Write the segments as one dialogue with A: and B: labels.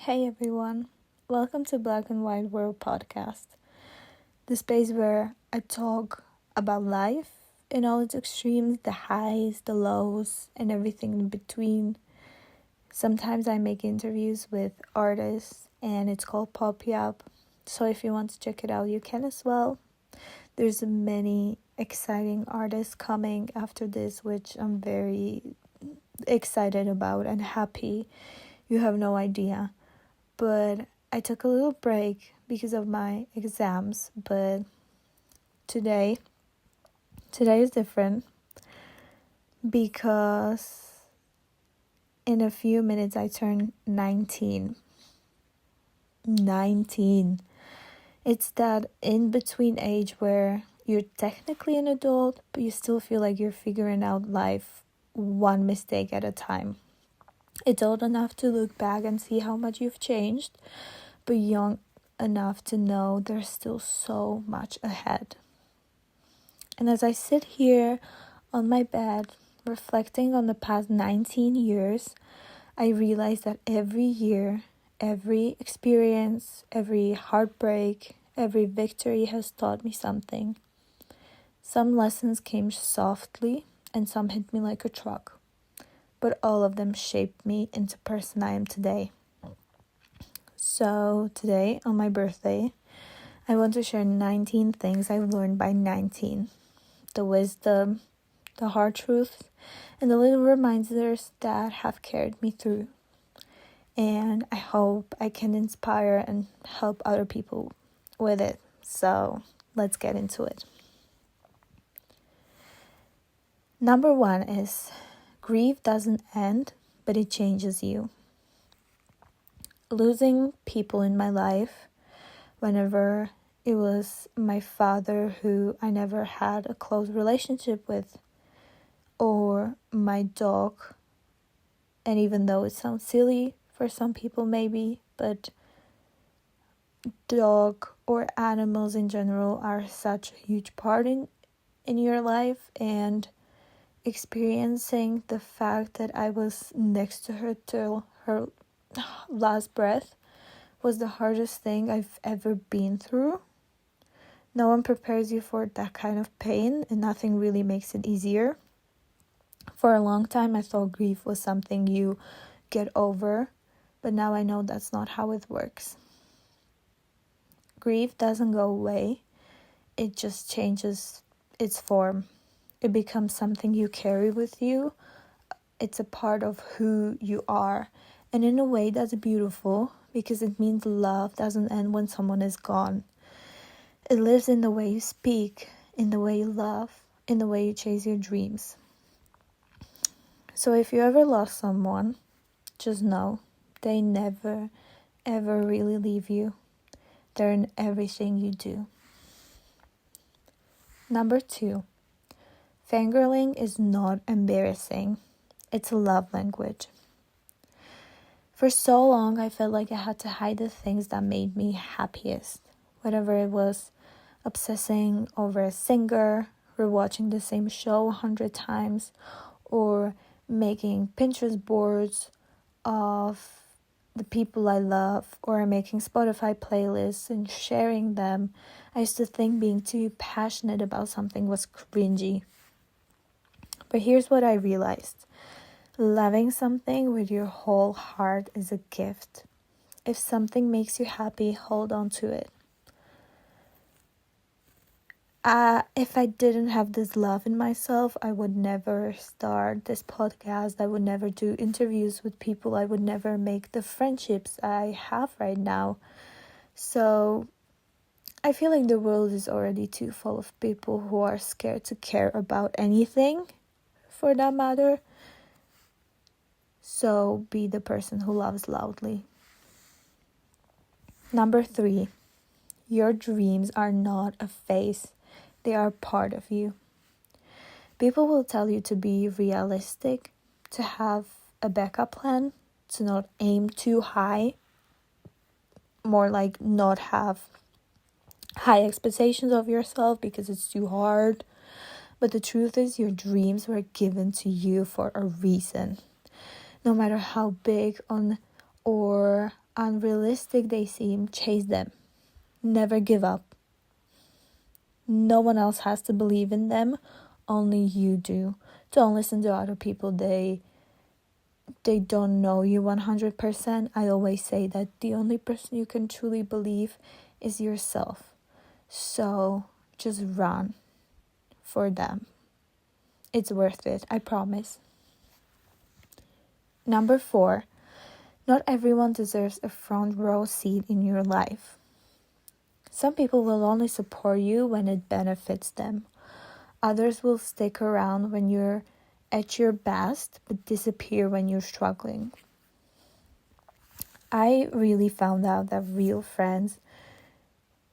A: Hey everyone, welcome to Black and White World Podcast, the space where I talk about life in all its extremes, the highs, the lows, and everything in between. Sometimes I make interviews with artists and it's called Pop Up, so if you want to check it out, you can as well. There's many exciting artists coming after this, which I'm very excited about and happy. You have no idea. But I took a little break because of my exams, but today is different because in a few minutes I turn 19. It's that in-between age where you're technically an adult, but you still feel like you're figuring out life one mistake at a time. It's old enough to look back and see how much you've changed, but young enough to know there's still so much ahead. And as I sit here on my bed, reflecting on the past 19 years, I realize that every year, every experience, every heartbreak, every victory has taught me something. Some lessons came softly and some hit me like a truck. But all of them shaped me into the person I am today. So today, on my birthday, I want to share 19 things I've learned by 19. The wisdom, the hard truths, and the little reminders that have carried me through. And I hope I can inspire and help other people with it. So let's get into it. Number 1 is grief doesn't end, but it changes you. Losing people in my life, whenever it was my father who I never had a close relationship with, or my dog, and even though it sounds silly for some people maybe, but dog or animals in general are such a huge part in your life, and experiencing the fact that I was next to her till her last breath was the hardest thing I've ever been through. No one prepares you for that kind of pain, and nothing really makes it easier. For a long time, I thought grief was something you get over, but now I know that's not how it works. Grief doesn't go away, it just changes its form. It becomes something you carry with you. It's a part of who you are. And in a way, that's beautiful because it means love doesn't end when someone is gone. It lives in the way you speak, in the way you love, in the way you chase your dreams. So if you ever lost someone, just know they never, ever really leave you. They're in everything you do. Number 2. Fangirling is not embarrassing. It's a love language. For so long, I felt like I had to hide the things that made me happiest. Whether it was obsessing over a singer, rewatching the same show 100 times, or making Pinterest boards of the people I love, or making Spotify playlists and sharing them. I used to think being too passionate about something was cringy. But here's what I realized. Loving something with your whole heart is a gift. If something makes you happy, hold on to it. If I didn't have this love in myself, I would never start this podcast. I would never do interviews with people. I would never make the friendships I have right now. So I feel like the world is already too full of people who are scared to care about anything, for that matter. So be the person who loves loudly. Number 3, your dreams are not a phase. They are part of you. People will tell you to be realistic, to have a backup plan, to not aim too high, more like not have high expectations of yourself because it's too hard. But the truth is, your dreams were given to you for a reason. No matter how big or unrealistic they seem, chase them. Never give up. No one else has to believe in them, only you do. Don't listen to other people. They don't know you 100%. I always say that the only person you can truly believe is yourself. So just run for them. It's worth it, I promise. Number 4, not everyone deserves a front row seat in your life. Some people will only support you when it benefits them. Others will stick around when you're at your best, but disappear when you're struggling. I really found out that real friends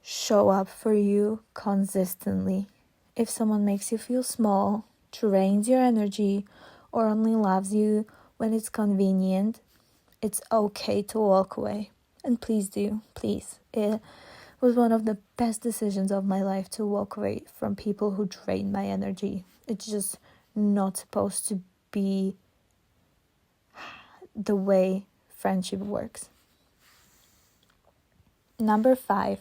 A: show up for you consistently. If someone makes you feel small, drains your energy, or only loves you when it's convenient, it's okay to walk away. And please do, please. It was one of the best decisions of my life to walk away from people who drain my energy. It's just not supposed to be the way friendship works. Number 5,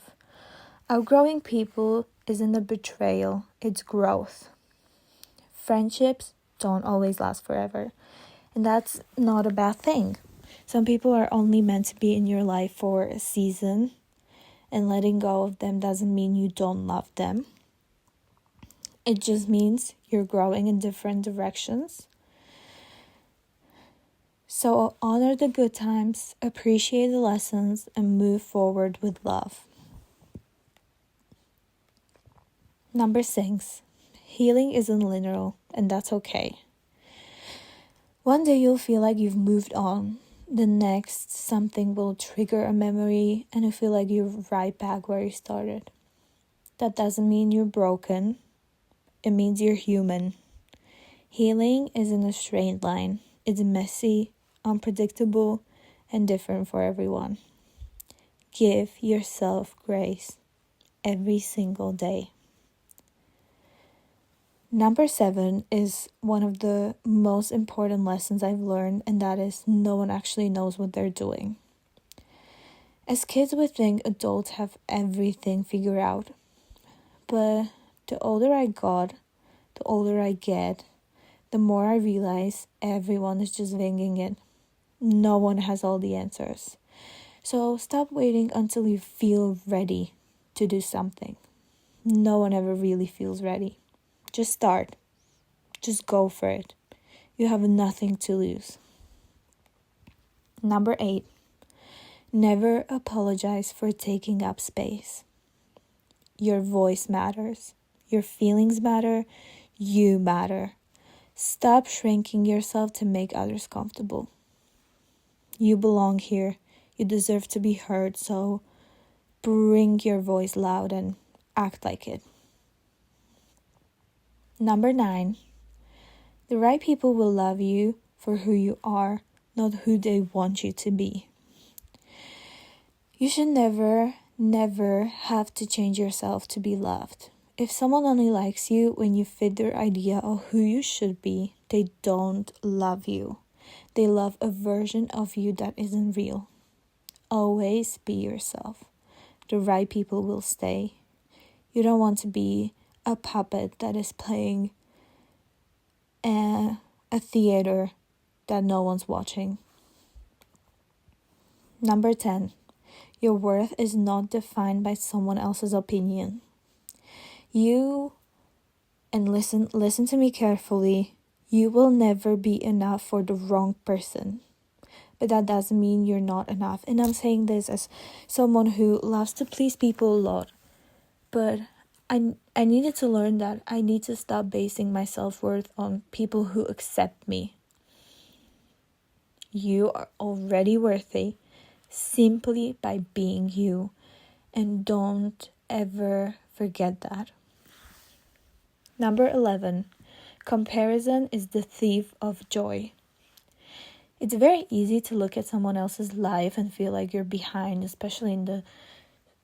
A: outgrowing people isn't a betrayal, it's growth. Friendships don't always last forever, and that's not a bad thing. Some people are only meant to be in your life for a season, and letting go of them doesn't mean you don't love them. It just means you're growing in different directions. So honor the good times, appreciate the lessons, and move forward with love. Number 6, healing isn't linear, and that's okay. One day you'll feel like you've moved on. The next, something will trigger a memory and you feel like you're right back where you started. That doesn't mean you're broken. It means you're human. Healing isn't a straight line. It's messy, unpredictable, and different for everyone. Give yourself grace every single day. Number 7 is one of the most important lessons I've learned, and that is no one actually knows what they're doing. As kids, we think adults have everything figured out. But the older I got, the older I get, the more I realize everyone is just winging it. No one has all the answers. So stop waiting until you feel ready to do something. No one ever really feels ready. Just start. Just go for it. You have nothing to lose. Number 8, never apologize for taking up space. Your voice matters. Your feelings matter. You matter. Stop shrinking yourself to make others comfortable. You belong here. You deserve to be heard, so bring your voice loud and act like it. Number 9, the right people will love you for who you are, not who they want you to be. You should never have to change yourself to be loved. If someone only likes you when you fit their idea of who you should be, they don't love you. They love a version of you that isn't real. Always be yourself. The right people will stay. You don't want to be a puppet that is playing a theater that no one's watching. Number 10, your worth is not defined by someone else's opinion. You, and listen to me carefully, you will never be enough for the wrong person. But that doesn't mean you're not enough. And I'm saying this as someone who loves to please people a lot. But I needed to learn that I need to stop basing my self-worth on people who accept me. You are already worthy simply by being you. And don't ever forget that. Number 11, comparison is the thief of joy. It's very easy to look at someone else's life and feel like you're behind, especially in the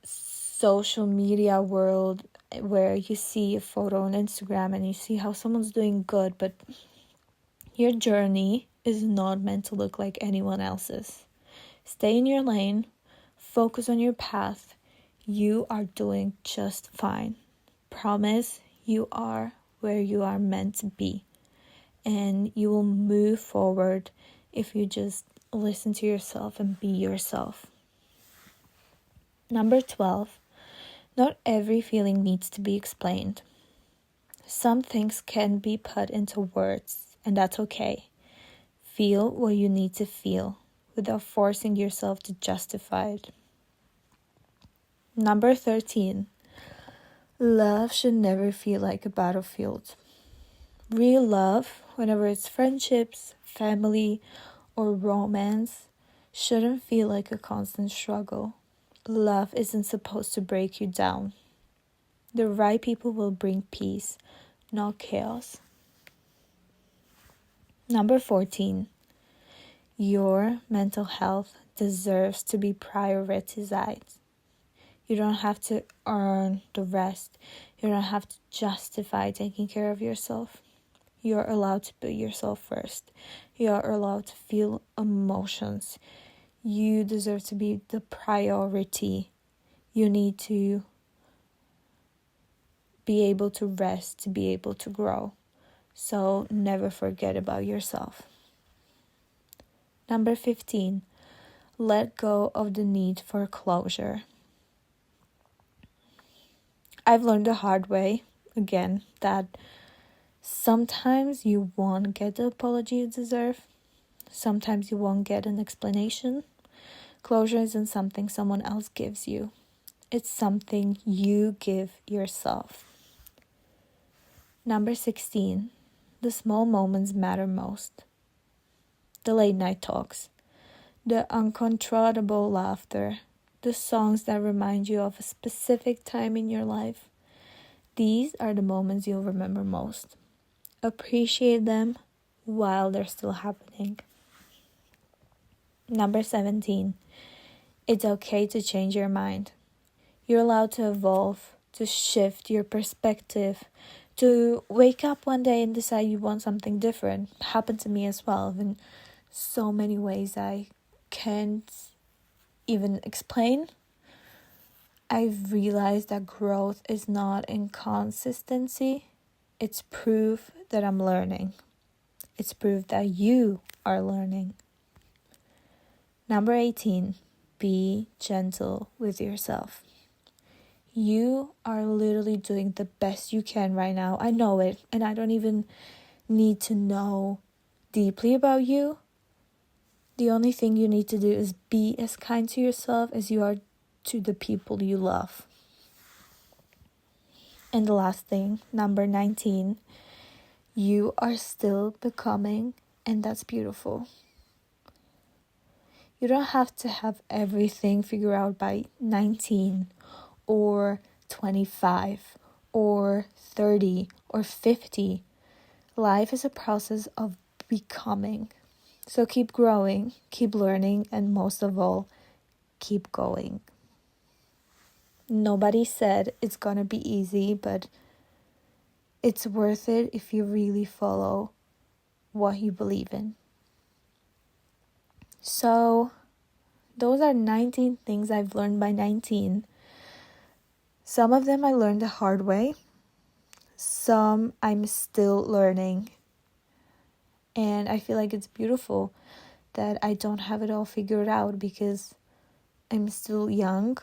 A: social media world where you see a photo on Instagram and you see how someone's doing good, but your journey is not meant to look like anyone else's. Stay in your lane, focus on your path. You are doing just fine. Promise you are where you are meant to be. And you will move forward if you just listen to yourself and be yourself. Number 12, not every feeling needs to be explained. Some things can be put into words, and that's okay. Feel what you need to feel without forcing yourself to justify it. Number 13, love should never feel like a battlefield. Real love, whenever it's friendships, family, or romance, shouldn't feel like a constant struggle. Love isn't supposed to break you down. The right people will bring peace, not chaos. Number 14, your mental health deserves to be prioritized. You don't have to earn the rest. You don't have to justify taking care of yourself. You're allowed to put yourself first. You're allowed to feel emotions. You deserve to be the priority. You need to be able to rest, to be able to grow. So never forget about yourself. Number 15, let go of the need for closure. I've learned the hard way, again, that sometimes you won't get the apology you deserve. Sometimes you won't get an explanation. Closure isn't something someone else gives you. It's something you give yourself. Number 16, the small moments matter most. The late night talks, the uncontrollable laughter, the songs that remind you of a specific time in your life. These are the moments you'll remember most. Appreciate them while they're still happening. Number 17, it's okay to change your mind. You're allowed to evolve, to shift your perspective, to wake up one day and decide you want something different. It happened to me as well in so many ways I can't even explain. I've realized that growth is not inconsistency. It's proof that I'm learning. It's proof that you are learning. Number 18, be gentle with yourself. You are literally doing the best you can right now. I know it, and I don't even need to know deeply about you. The only thing you need to do is be as kind to yourself as you are to the people you love. And the last thing, number 19, you are still becoming, and that's beautiful. You don't have to have everything figured out by 19 or 25 or 30 or 50. Life is a process of becoming. So keep growing, keep learning, and most of all, keep going. Nobody said it's gonna be easy, but it's worth it if you really follow what you believe in. So those are 19 things I've learned by 19. Some of them I learned the hard way. Some I'm still learning. And I feel like it's beautiful that I don't have it all figured out because I'm still young.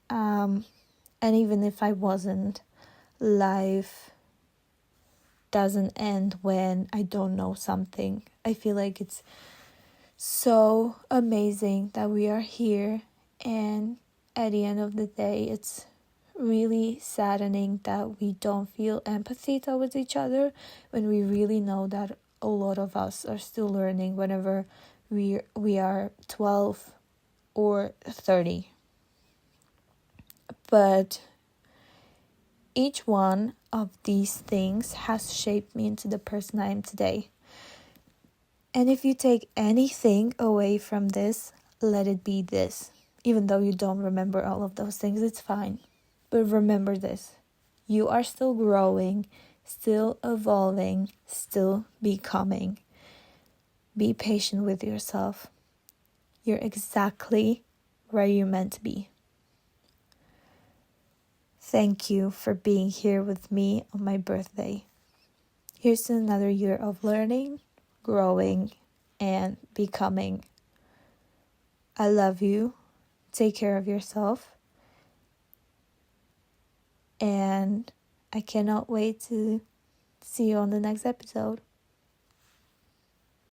A: And even if I wasn't, life doesn't end when I don't know something. I feel like it's so amazing that we are here, and at the end of the day, it's really saddening that we don't feel empathy towards each other when we really know that a lot of us are still learning whenever we are 12 or 30. But each one of these things has shaped me into the person I am today. And if you take anything away from this, let it be this. Even though you don't remember all of those things, it's fine. But remember this. You are still growing, still evolving, still becoming. Be patient with yourself. You're exactly where you're meant to be. Thank you for being here with me on my birthday. Here's to another year of learning, growing, and becoming. I love you. Take care of yourself. And I cannot wait to see you on the next episode.